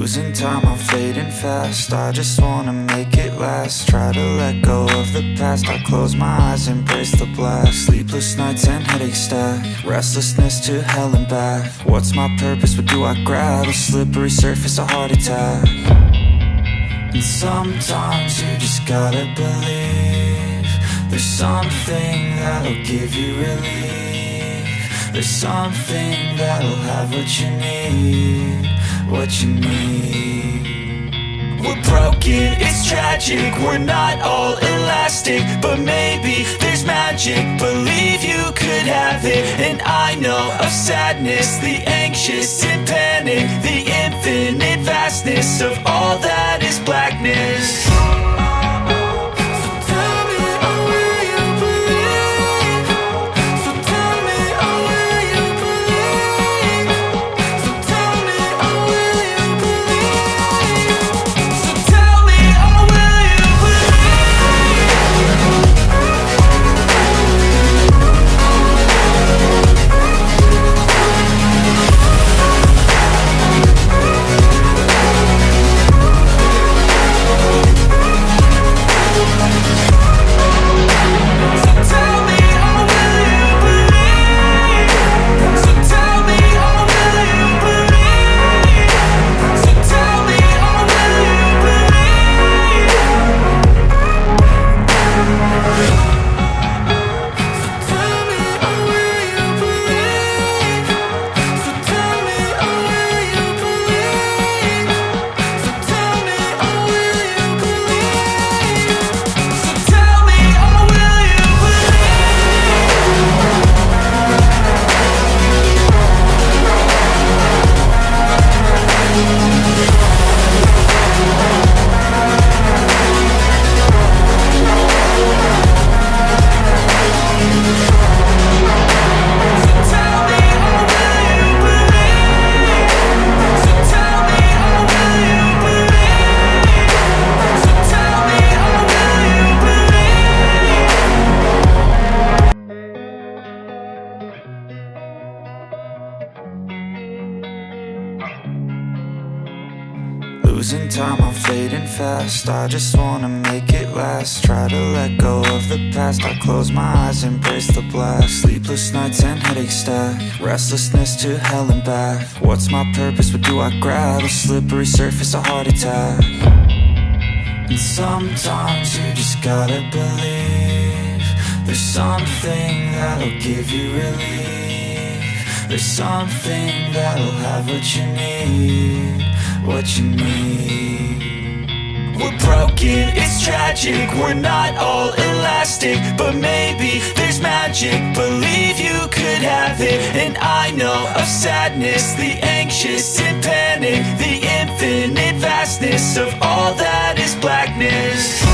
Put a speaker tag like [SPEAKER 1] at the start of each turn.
[SPEAKER 1] Losing time, I'm fading fast. I just wanna make it last. Try to let go of the past. I close my eyes, embrace the blast. Sleepless nights and headaches stack. Restlessness to hell and back. What's my purpose? What do I grab? A slippery surface, a heart attack. And sometimes you just gotta believe there's something that'll give you relief. There's something that'll have what you need, what you need. We're broken, it's tragic, we're not all elastic, but maybe there's magic. Believe you could have it. And I know of sadness, the anxious and panic, the infinite vastness of all that is blackness. Losing time, I'm fading fast. I just wanna make it last. Try to let go of the past. I close my eyes, embrace the blast. Sleepless nights and headaches stack. Restlessness to hell and back. What's my purpose? What do I grab? A slippery surface, a heart attack. And sometimes you just gotta believe there's something that'll give you relief. There's something that'll have what you need, what you need. We're broken, it's tragic, we're not all elastic, but maybe there's magic. Believe you could have it. And I know of sadness, the anxious and panic, the infinite vastness of all that is blackness.